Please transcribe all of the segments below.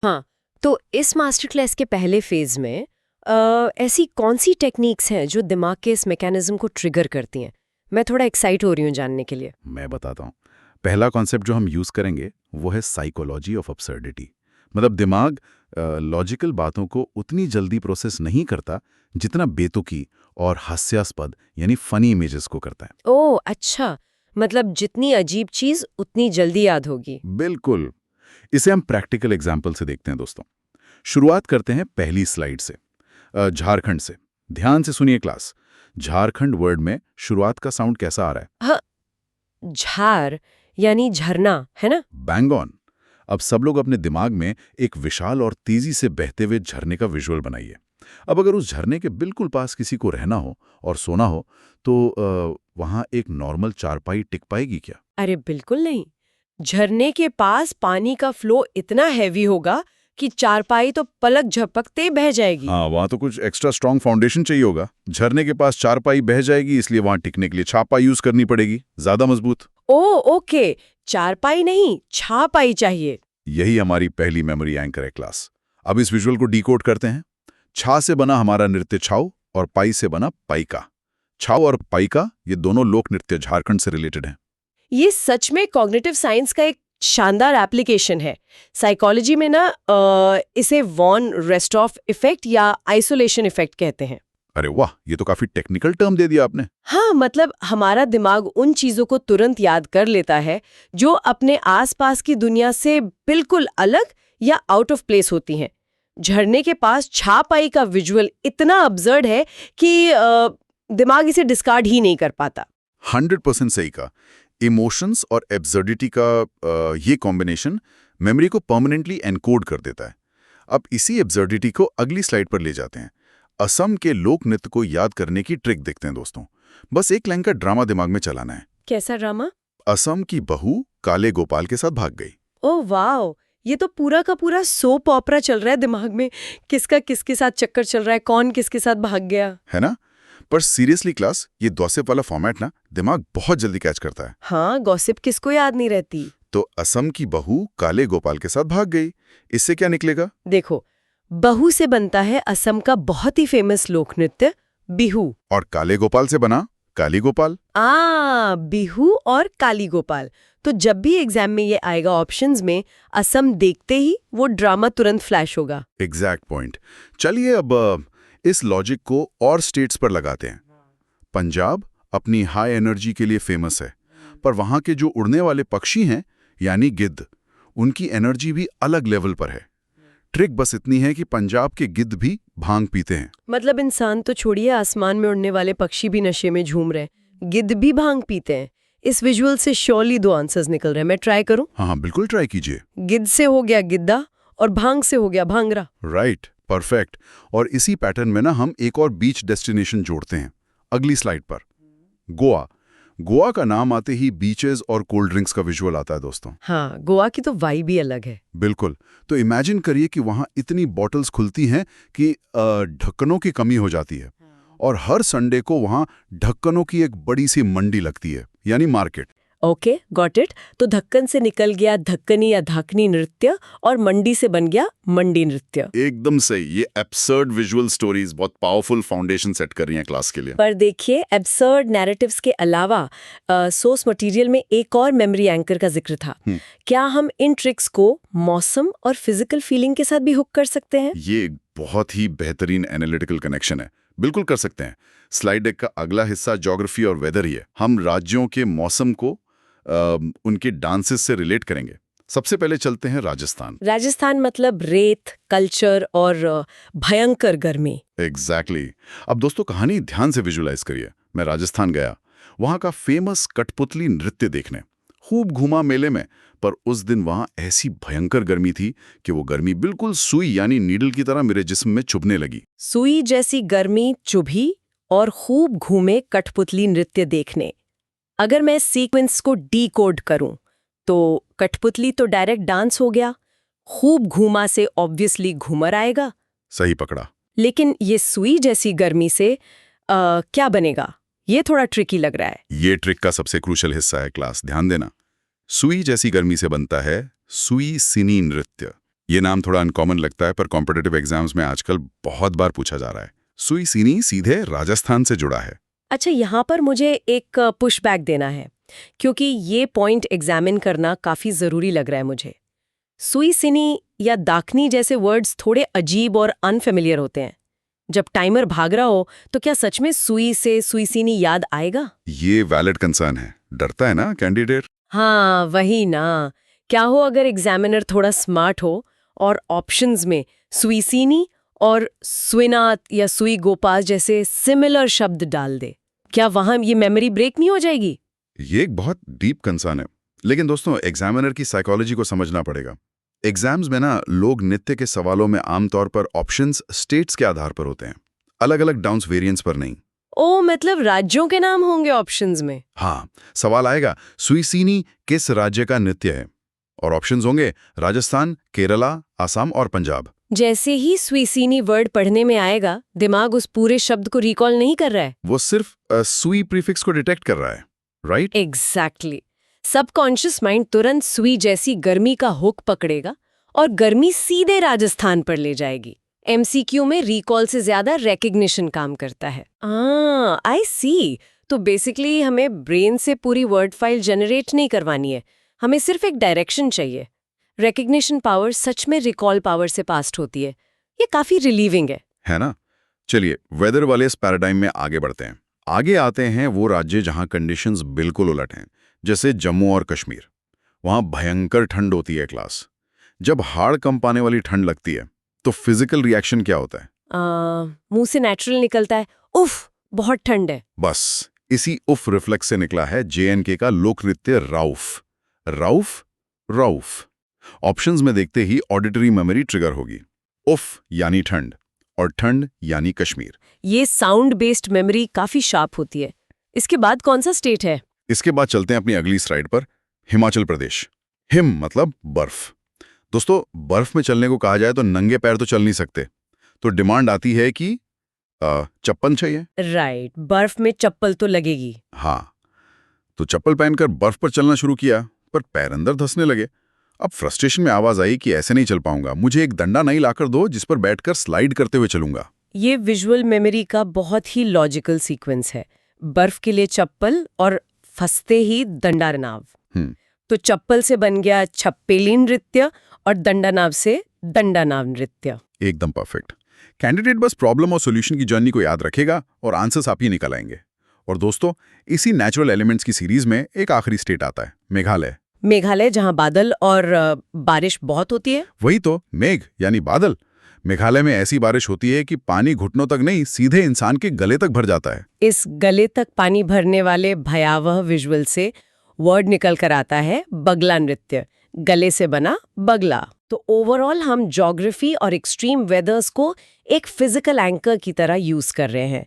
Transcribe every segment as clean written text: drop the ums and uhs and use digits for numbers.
हाँ, तो इस मास्टर क्लास के पहले फेज में ऐसी कौन सी टेक्निक्स हैं जो दिमाग के इस मैकेनिज्म को ट्रिगर करती हैं? मैं थोड़ा एक्साइट हो रही हूँ जानने के लिए। मैं बताता हूँ। पहला कॉन्सेप्ट जो हम यूज करेंगे वो है साइकोलॉजी ऑफ अब्सर्डिटी। मतलब दिमाग लॉजिकल बातों को उतनी जल्दी प्रोसेस नहीं करता जितना बेतुकी और हास्यास्पद यानी फनी इमेजेस को करता है। ओह अच्छा, मतलब जितनी अजीब चीज उतनी जल्दी याद होगी। बिल्कुल। इसे हम प्रैक्टिकल एग्जाम्पल से देखते हैं दोस्तों। शुरुआत करते हैं पहली स्लाइड से, झारखंड से। ध्यान से सुनिए क्लास। झारखंड वर्ड में शुरुआत का साउंड कैसा आ रहा है? हाँ, झार यानी झरना, है ना? Bang on. अब सब लोग अपने दिमाग में एक विशाल और तेजी से बहते हुए झरने का विजुअल बनाइए। अब अगर उस झरने के बिल्कुल पास किसी को रहना हो और सोना हो तो वहां एक नॉर्मल चारपाई टिक पाएगी क्या? अरे बिल्कुल नहीं। झरने के पास पानी का फ्लो इतना हैवी होगा कि चारपाई तो पलक झपकते बह जाएगी। हाँ, वहां तो कुछ एक्स्ट्रा स्ट्रांग फाउंडेशन चाहिए होगा। झरने के पास चारपाई बह जाएगी, इसलिए वहां टिकने के लिए छापा यूज करनी पड़ेगी, ज्यादा मजबूत। ओ ओके, चारपाई नहीं छापाई चाहिए। यही हमारी पहली मेमोरी एंकर है क्लास। अब इस विजुअल को डिकोड करते हैं। छा से बना हमारा नृत्य छाऊ और पाई से बना पाइका। छाऊ और पाइका ये दोनों लोक नृत्य झारखंड से रिलेटेड हैं। ये सच में कॉग्निटिव साइंस का एक शानदार एप्लीकेशन है। साइकोलॉजी में ना इसे वॉन रेस्टॉफ इफेक्ट या आइसोलेशन इफेक्ट कहते हैं। अरे वाह, ये तो काफी टेक्निकल टर्म दे दिया आपने। हाँ, मतलब हमारा दिमाग उन चीजों को तुरंत याद कर लेता है जो अपने आसपास की दुनिया से बिल्कुल अलग या आउट ऑफ प्लेस होती हैं। झरने के पास छापाई का विजुअल इतना अब्सर्ड है कि दिमाग इसे डिस्कार्ड ही नहीं कर पाता। 100% सही कहा। इमोशंस और एब्सर्डिटी का ये कॉम्बिनेशन मेमोरी को परमानेंटली एनकोड कर देता है। अब इसी एब्सर्डिटी को अगली स्लाइड पर ले जाते हैं। असम के लोक नृत्य को याद करने की ट्रिक देखते हैं दोस्तों। बस एक लाइन का ड्रामा दिमाग में चलाना है। कैसा ड्रामा? असम की बहू काले गोपाल के साथ भाग गई। ओह वाओ, ये तो पूरा का पूरा सोप ऑपरा चल रहा है दिमाग में। किसका किसके साथ चक्कर चल रहा है, कौन किसके साथ भाग गया। है ना? पर सीरियसली क्लास, ये गॉसिप वाला फॉर्मेट ना दिमाग बहुत जल्दी कैच करता है। हाँ, गॉसिप किसको याद नहीं रहती। तो असम की बहू काले गोपाल के साथ भाग गई, इससे क्या निकलेगा? देखो, बहू से बनता है असम का बहुत ही फेमस लोक नृत्य बिहू। और काले गोपाल से बना काली गोपाल। बिहू और काली गोपाल। तो जब भी एग्जाम में ये आएगा ऑप्शंस में, असम देखते ही वो ड्रामा तुरंत फ्लैश होगा। Exact point. चलिए अब इस लॉजिक को और स्टेट्स पर लगाते हैं। पंजाब अपनी हाई एनर्जी के लिए फेमस है, पर वहां के जो उड़ने वाले पक्षी हैं यानी गिद्ध, उनकी एनर्जी भी अलग लेवल पर है। ट्रिक बस इतनी है कि पंजाब के गिद्ध भी भांग पीते हैं। मतलब इंसान तो छोड़िए, आसमान में उड़ने वाले पक्षी भी नशे में झूम रहे हैं, गिद्ध भी भांग पीते हैं। इस विजुअल से श्योरली 2 आंसर्स निकल रहे हैं। मैं ट्राई करूं? हाँ, बिल्कुल ट्राई कीजिए। गिद्ध से हो गया गिद्दा और भांग से हो गया भांगरा। Right, perfect. और इसी पैटर्न में ना हम एक और बीच डेस्टिनेशन जोड़ते हैं अगली स्लाइड पर। गोवा। गोवा का नाम आते ही बीचेस और कोल्ड ड्रिंक्स का विजुअल आता है दोस्तों। हाँ, गोवा की तो वाइब ही अलग है। बिल्कुल। तो इमेजिन करिए कि वहां इतनी बॉटल्स खुलती हैं कि ढक्कनों की कमी हो जाती है। और हर संडे को वहां ढक्कनों की एक बड़ी सी मंडी लगती है, यानी मार्केट। Okay, got it. तो ढक्कन से निकल गया ढक्कनी या धाकनी नृत्य और मंडी से बन गया मंडी नृत्य। एकदम सही। ये एब्सर्ड विजुअल स्टोरीज बहुत पावरफुल फाउंडेशन सेट कर रही हैं क्लास के लिए। पर देखिए, एब्सर्ड नैरेटिव्स के अलावा सोर्स मटेरियल में एक और मेमोरी एंकर का जिक्र था। क्या हम इन ट्रिक्स को मौसम और फिजिकल फीलिंग के साथ भी हुक कर सकते हैं? ये बहुत ही बेहतरीन एनालिटिकल कनेक्शन है। बिल्कुल कर सकते हैं। स्लाइड डेक का अगला हिस्सा ज्योग्राफी और वेदर ही है। हम राज्यों के मौसम को उनके डांसेस से रिलेट करेंगे। सबसे पहले चलते हैं राजस्थान। राजस्थान मतलब रेत, कल्चर और भयंकर गर्मी। एग्जैक्टली। अब दोस्तों कहानी ध्यान से विजुलाइज करिए। मैं राजस्थान गया, वहां का फेमस कठपुतली नृत्य देखने। खूब घूमा मेले में, पर उस दिन वहां ऐसी भयंकर गर्मी थी कि वो गर्मी बिल्कुल सुई यानी नीडल की तरह मेरे जिस्म में चुभने लगी। सुई जैसी गर्मी चुभी और खूब घूमे कठपुतली नृत्य देखने। अगर मैं सीक्वेंस को डीकोड करूं तो कठपुतली तो डायरेक्ट डांस हो गया, खूब घूमा से ऑब्वियसली घूमर आएगा। सही पकड़ा। लेकिन ये सुई जैसी गर्मी से क्या बनेगा? ये थोड़ा ट्रिकी लग रहा है। ये ट्रिक का सबसे क्रूशल हिस्सा है क्लास, ध्यान देना। सुई जैसी गर्मी से बनता है सुई सिनी नृत्य, ये नाम थोड़ा अनकॉमन लगता है, पर कॉम्पिटिटिव एग्जाम्स में आजकल बहुत बार पूछा जा रहा है। सुई सीनी सीधे राजस्थान से जुड़ा है। अच्छा, यहाँ पर मुझे एक पुशबैक देना है, क्योंकि ये पॉइंट एग्जामिन करना काफ़ी ज़रूरी लग रहा है मुझे। सुई सिनी या दाखनी जैसे वर्ड्स थोड़े अजीब और अनफेमिलियर होते हैं। जब टाइमर भाग रहा हो तो क्या सच में सुई से सुई सिनी याद आएगा? ये वैलिड कंसर्न है। डरता है ना कैंडिडेट। हाँ, वही ना। क्या हो अगर एग्जामिनर थोड़ा स्मार्ट हो और ऑप्शंस में सुई सीनी और सुइनात या सुई गोपाल जैसे सिमिलर शब्द डाल दे? क्या वहां ये मेमोरी ब्रेक नहीं हो जाएगी? ये एक बहुत डीप कंसर्न है, लेकिन दोस्तों एग्जामिनर की साइकोलॉजी को समझना पड़ेगा। एग्जाम्स में ना लोग नृत्य के सवालों में आमतौर पर ऑप्शंस स्टेट्स के आधार पर होते हैं, अलग अलग डाउन्स वेरिएंट्स पर नहीं। ओ, मतलब राज्यों के नाम होंगे ऑप्शंस में? हाँ, सवाल आएगा सुईसीनी किस राज्य का नृत्य है, और ऑप्शंस होंगे राजस्थान, केरला, असम और पंजाब। जैसे ही स्वीसीनी वर्ड पढ़ने में आएगा, दिमाग उस पूरे शब्द को रिकॉल नहीं कर रहा है। वो सिर्फ सुई प्रीफिक्स को डिटेक्ट कर रहा है, राइट? एग्जैक्टली। सबकॉन्शियस माइंड तुरंत सुई जैसी गर्मी का हुक पकड़ेगा और गर्मी सीधे राजस्थान पर ले जाएगी। एमसीक्यू में रिकॉल से ज्यादा रिकग्निशन काम करता है। आई सी। तो बेसिकली हमें ब्रेन से पूरी वर्ड फाइल जनरेट नहीं करवानी है, हमें सिर्फ एक डायरेक्शन चाहिए। रिकग्निशन पावर सच में रिकॉल पावर से पास्ट होती है। ये काफी रिलीविंग है ना? चलिए वेदर वाले इस पैराडाइम में आगे बढ़ते हैं। आगे आते हैं वो राज्य जहां कंडीशंस बिल्कुल उलट हैं, जैसे जम्मू और कश्मीर। वहां भयंकर ठंड होती है क्लास। जब हाड़ कंपाने वाली ठंड लगती है तो फिजिकल रिएक्शन क्या होता है? मुंह से नेचुरल निकलता है, उफ बहुत ठंड है। बस इसी उफ रिफ्लेक्स से निकला है जेएनके का लोक नृत्य राउफ। राउफ राउफ ऑप्शंस में देखते ही ऑडिटरी मेमोरी ट्रिगर होगी। उफ यानी ठंड और ठंड यानी कश्मीर। ये साउंड बेस्ड मेमोरी काफी शार्प होती है। इसके बाद कौन सा स्टेट है? इसके बाद चलते हैं अपनी अगली स्लाइड पर, हिमाचल प्रदेश। हिम मतलब बर्फ। दोस्तों बर्फ में चलने को कहा जाए तो नंगे पैर तो चल नहीं सकते, तो डिमांड आती है कि चप्पल चाहिए। राइट, बर्फ में चप्पल तो लगेगी। हाँ, तो चप्पल पहनकर बर्फ पर चलना शुरू किया, पर पैर अंदर धंसने लगे। अब फ्रस्ट्रेशन में आवाज आई कि ऐसे नहीं चल पाऊंगा, मुझे एक डंडा नहीं लाकर दो जिस पर बैठकर स्लाइड करते हुए चलूंगा। ये विजुअल मेमोरी का बहुत ही लॉजिकल सीक्वेंस है। बर्फ के लिए चप्पल और फंसते ही दंडानाव। तो चप्पल से बन गया छप्पेली नृत्य और दंडानाव से दंडानाव नृत्य। एकदम परफेक्ट। कैंडिडेट बस प्रॉब्लम और सॉल्यूशन की जर्नी को याद रखेगा और आंसर्स आप ही निकल आएंगे। और दोस्तों इसी नेचुरल एलिमेंट्स की सीरीज में एक आखिरी स्टेट आता है, मेघालय। मेघालय, जहां बादल और बारिश बहुत होती है। वही तो, मेघ यानी बादल। मेघालय में ऐसी बारिश होती है कि पानी घुटनों तक नहीं, सीधे इंसान के गले तक भर जाता है। इस गले तक पानी भरने वाले भयावह विजुअल से वर्ड निकल कर आता है बगला नृत्य, गले से बना बगला। तो ओवरऑल हम ज्योग्राफी और एक्सट्रीम वेदर्स को एक फिजिकल एंकर की तरह यूज कर रहे हैं।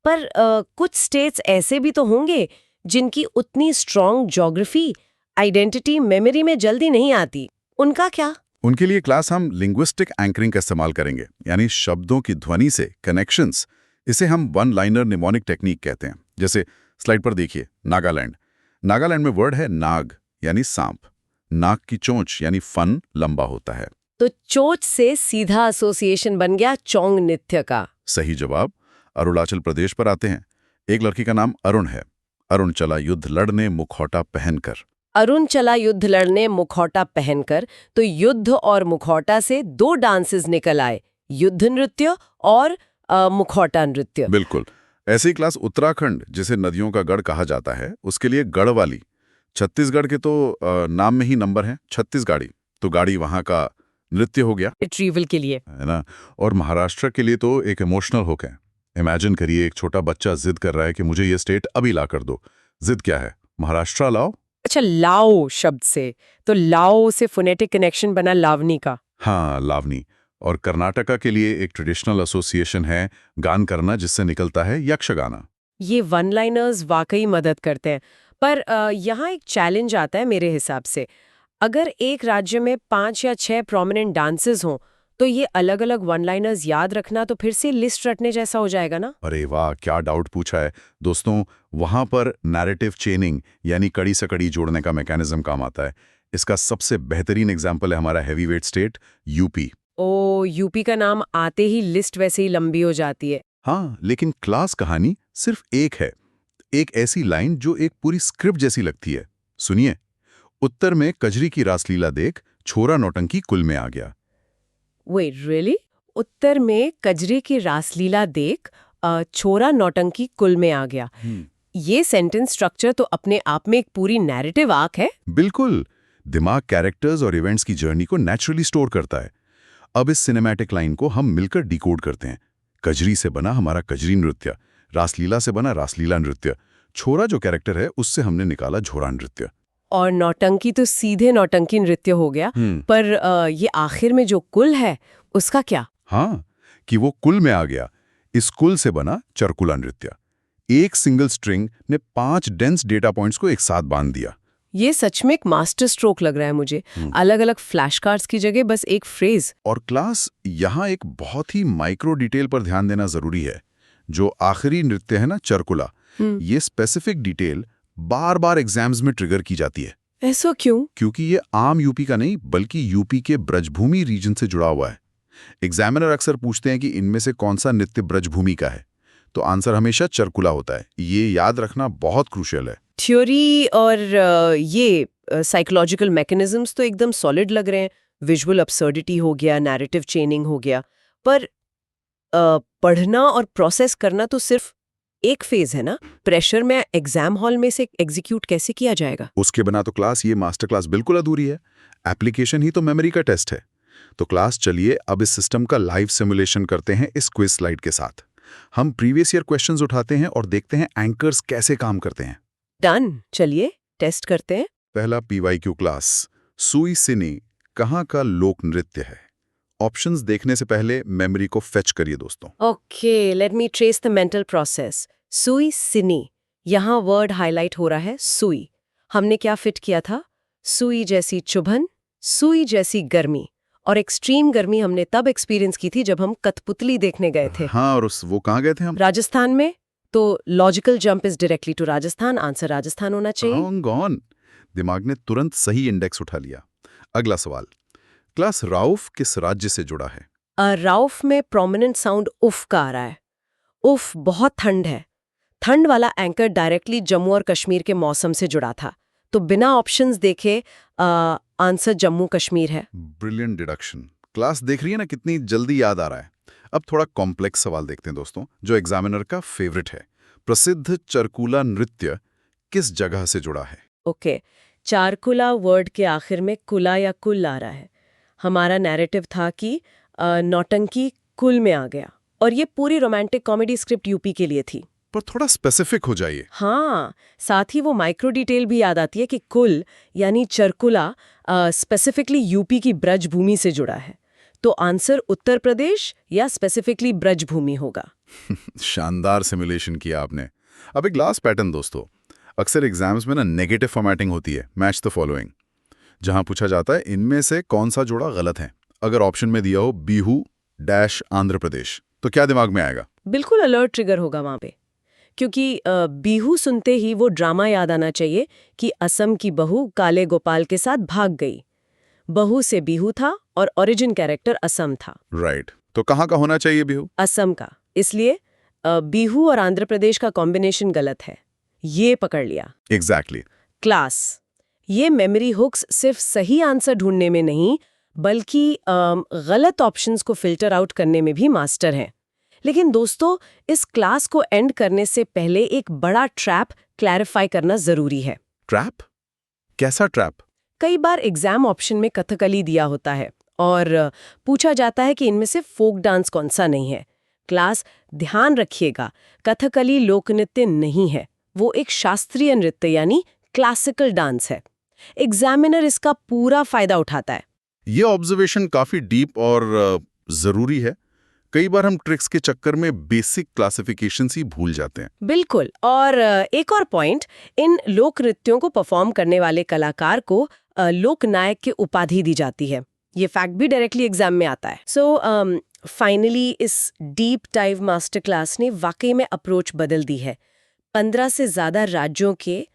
पर कुछ स्टेट्स ऐसे भी तो होंगे जिनकी उतनी स्ट्रॉन्ग ज्योग्राफी आइडेंटिटी मेमोरी में जल्दी नहीं आती। उनका क्या? उनके लिए क्लास हम लिंग्विस्टिक एंकरिंग का इस्तेमाल करेंगे, यानी शब्दों की ध्वनि से कनेक्शंस। इसे हम वन लाइनर निमोनिक टेक्निक कहते हैं। जैसे स्लाइड पर देखिए, नागालैंड। नागालैंड में वर्ड है नाग यानी सांप। नाक की चोंच यानी फन लंबा होता है, तो चोंच से सीधा एसोसिएशन बन गया चोंग नृत्य का। सही जवाब। अरुणाचल प्रदेश पर आते हैं। एक लड़की का नाम अरुण है। अरुण चला युद्ध लड़ने मुखौटा पहनकर। अरुण चला युद्ध लड़ने मुखौटा पहनकर, तो युद्ध और मुखौटा से दो डांसेस निकल आए, युद्ध नृत्य और मुखौटा नृत्य। बिल्कुल। ऐसी क्लास उत्तराखंड, जिसे नदियों का गढ़ कहा जाता है, उसके लिए गढ़ वाली। छत्तीसगढ़ के तो नाम में ही नंबर है, छत्तीसगाड़ी, तो गाड़ी वहां का नृत्य हो गया, रिट्रीवल के लिए, है ना। और महाराष्ट्र के लिए तो एक इमोशनल हुक है। इमेजिन करिए, एक छोटा बच्चा जिद कर रहा है कि मुझे ये स्टेट अभी ला कर दो। जिद क्या है? महाराष्ट्र लाओ। अच्छा, लाओ शब्द से, तो लाओ से फोनेटिक कनेक्शन बना लावनी का। हाँ, लावनी। और कर्नाटका के लिए एक ट्रेडिशनल एसोसिएशन है गान करना, जिससे निकलता है यक्षगाना। ये वन लाइनर्स वाकई मदद करते हैं, पर यहाँ एक चैलेंज आता है मेरे हिसाब से। अगर एक राज्य में 5 या 6 प्रोमिनेंट डांसेस हों, तो ये अलग अलग वन लाइनर्स याद रखना तो फिर से लिस्ट रटने जैसा हो जाएगा ना। अरे वाह, क्या डाउट पूछा है दोस्तों। वहां पर नैरेटिव चेनिंग यानी कड़ी से कड़ी जोड़ने का मैकेनिज्म काम आता है। इसका सबसे बेहतरीन एग्जाम्पल है हमारा हैवीवेट स्टेट यूपी। ओ, यूपी का नाम आते ही लिस्ट वैसे ही लंबी हो जाती है। हाँ, लेकिन क्लास कहानी सिर्फ एक है। एक ऐसी लाइन जो एक पूरी स्क्रिप्ट जैसी लगती है। सुनिए, उत्तर में कजरी की रासलीला देख छोरा नौटंकी कुल में आ गया। Wait, really? उत्तर में कजरी की रासलीला देख छोरा नौटंकी कुल में आ गया। ये सेंटेंस स्ट्रक्चर तो अपने आप में एक पूरी नैरेटिव आर्क है। बिल्कुल, दिमाग कैरेक्टर्स और इवेंट्स की जर्नी को नेचुरली स्टोर करता है। अब इस सिनेमैटिक लाइन को हम मिलकर डिकोड करते हैं। कजरी से बना हमारा कजरी नृत्य, रासलीला से बना रासलीला नृत्य, छोरा जो कैरेक्टर है उससे हमने निकाला झोरा नृत्य। और नौटंकी तो सीधे नौटंकी नृत्य हो गया। पर ये आखिर में जो कुल है उसका क्या? हाँ, कि वो कुल में आ गया। इस कुल से बना चरकुला नृत्य। एक सिंगल स्ट्रिंग ने 5 डेंस डेटा पॉइंट्स को एक साथ बांध दिया। ये सच में एक मास्टर स्ट्रोक लग रहा है मुझे। अलग अलग फ्लैश कार्ड्स की जगह बस एक फ्रेज। और क्लास, यहाँ एक बहुत ही माइक्रो डिटेल पर ध्यान देना जरूरी है। जो आखिरी नृत्य है ना, चरकुला, ये स्पेसिफिक डिटेल बार बार एग्जाम्स में ट्रिगर की जाती है। ऐसा क्यों? क्योंकि ये आम यूपी का नहीं बल्कि यूपी के ब्रजभूमि रीजन से जुड़ा हुआ है। एग्जामिनर अक्सर पूछते हैं कि इनमें से कौन सा नृत्य ब्रजभूमि का है, तो आंसर हमेशा चरकुला होता है। ये याद रखना बहुत क्रूशियल है। थ्योरी और ये साइकोलॉजिकल मैकेनिज्म्स तो एकदम सॉलिड लग रहे हैं। विजुअल अब्सर्डिटी हो गया, नैरेटिव चेनिंग हो गया, पर पढ़ना और प्रोसेस करना तो सिर्फ एक फेज है ना। प्रेशर में एग्जाम हॉल में से एग्जीक्यूट कैसे किया जाएगा? उसके बिना तो क्लास, ये मास्टर क्लास बिल्कुल अधूरी है। एप्लीकेशन ही तो मेमोरी का टेस्ट है। तो क्लास, चलिए अब इस सिस्टम का लाइव सिमुलेशन करते हैं इस क्विज स्लाइड के साथ। हम प्रीवियस ईयर क्वेश्चंस उठाते हैं और देखते हैं एंकर्स कैसे काम करते हैं। डन, चलिए टेस्ट करते हैं। पहला पीवाईक्यू क्लास, सुई सिनी कहाँ का लोक नृत्य है? ऑप्शंस देखने से पहले मेमोरी को फेच करिए दोस्तों। Okay, let me trace the mental process. सुई सिनी, यहाँ वर्ड हाईलाइट हो रहा है सुई। हमने क्या फिट किया था? सुई जैसी चुभन, सुई जैसी गर्मी। और एक्सट्रीम गर्मी हमने तब एक्सपीरियंस की थी जब हम कठपुतली देखने गए थे। हाँ, और वो कहाँ गए थे हम? राजस्थान में। तो logical jump is directly to Rajasthan. Answer Rajasthan होना चाहिए। गॉन। दिमाग ने तुरंत सही इंडेक्स उठा लिया। अगला सवाल, क्लास, राउफ किस राज्य से जुड़ा है? राउफ में प्रोमिनेंट साउंड उफ का आ रहा है। उफ, बहुत ठंड है। ठंड वाला एंकर डायरेक्टली जम्मू और कश्मीर के मौसम से जुड़ा था। तो बिना ऑप्शंस देखे आंसर जम्मू कश्मीर है। Brilliant deduction. क्लास, देख रही है ना कितनी जल्दी याद आ रहा है। अब थोड़ा कॉम्प्लेक्स सवाल देखते हैं दोस्तों, जो एग्जामिनर का फेवरेट है। प्रसिद्ध चरकुला नृत्य किस जगह से जुड़ा है? ओके, चारकुला वर्ड के आखिर में कुला या कुल आ रहा है। हमारा नैरेटिव था कि नौटंकी कुल में आ गया, और ये पूरी रोमांटिक कॉमेडी स्क्रिप्ट यूपी के लिए थी। पर थोड़ा स्पेसिफिक हो जाइए। हाँ, साथ ही वो माइक्रो डिटेल भी याद आती है कि कुल यानी चरकुला स्पेसिफिकली यूपी की ब्रजभूमि से जुड़ा है। तो आंसर उत्तर प्रदेश या स्पेसिफिकली ब्रजभूमि होगा। शानदार सिमुलेशन किया आपने। अब एक लास्ट पैटर्न दोस्तों, अक्सर एग्जाम्स में ना नेगेटिव फॉर्मेटिंग होती है, मैच द फॉलोइंग, जहां पूछा जाता है इनमें से कौन सा जोड़ा गलत है। अगर ऑप्शन में दिया हो बिहू डैश आंध्र प्रदेश, तो क्या दिमाग में आएगा? बिल्कुल अलर्ट ट्रिगर होगा वहां पे, क्योंकि बिहू सुनते ही वो ड्रामा याद आना चाहिए कि असम की बहू काले गोपाल के साथ भाग गई। बहू से बिहू था और ओरिजिन कैरेक्टर असम था। राइट, तो कहाँ का होना चाहिए बिहू? असम का। इसलिए बिहू और आंध्र प्रदेश का कॉम्बिनेशन गलत है। ये पकड़ लिया। एग्जैक्टली। क्लास, ये मेमोरी हुक्स सिर्फ सही आंसर ढूंढने में नहीं बल्कि गलत ऑप्शंस को फिल्टर आउट करने में भी मास्टर हैं। लेकिन दोस्तों, इस क्लास को एंड करने से पहले एक बड़ा ट्रैप क्लैरिफाई करना जरूरी है। ट्रैप? कैसा ट्रैप? कई बार एग्जाम ऑप्शन में कथकली दिया होता है और पूछा जाता है कि इनमें से फोक डांस कौन सा नहीं है। क्लास, ध्यान रखिएगा, कथकली लोक नृत्य नहीं है, वो एक शास्त्रीय नृत्य यानी क्लासिकल डांस है। एग्जामिनर इसका पूरा फायदा उठाता है। ये ऑब्जर्वेशन काफी डीप और जरूरी है। कई बार हम ट्रिक्स के चक्कर में बेसिक क्लासिफिकेशन ही भूल जाते हैं। बिल्कुल। और एक और पॉइंट, इन लोक नृत्यों को परफॉर्म करने वाले कलाकार को लोक नायक की उपाधि दी जाती है। ये फैक्ट भी डायरेक्टली एग्जाम में आता है। सो फाइनली इस डीप डाइव मास्टर क्लास ने वाकई में अप्रोच बदल दी है। 15 से ज्यादा राज्यों के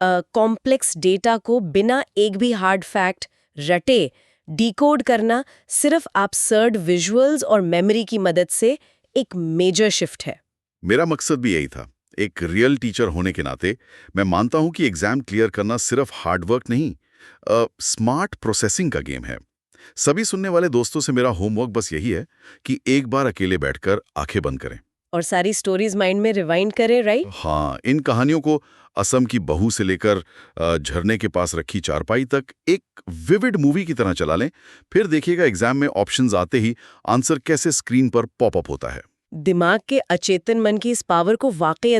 कॉम्प्लेक्स डेटा को बिना एक भी हार्ड फैक्ट रटे डिकोड करना सिर्फ एब्सर्ड विजुअल्स और मेमोरी की मदद से एक मेजर शिफ्ट है। मेरा मकसद भी यही था। एक रियल टीचर होने के नाते मैं मानता हूं कि एग्जाम क्लियर करना सिर्फ हार्डवर्क नहीं, स्मार्ट प्रोसेसिंग का गेम है। सभी सुनने वाले दोस्तों से मेरा होमवर्क बस यही है कि एक बार अकेले बैठकर आंखें बंद करें और सारी स्टोरीज माइंड में रिवाइंड करें, राइट? हाँ, इन कहानियों को असम की बहू से लेकर झरने के पास रखी चारपाई तक एक विविड मूवी की तरह चला लें। फिर देखिएगा एग्जाम में ऑप्शंस आते ही आंसर कैसे स्क्रीन पर पॉपअप होता है। दिमाग के अचेतन मन की इस पावर को वाकई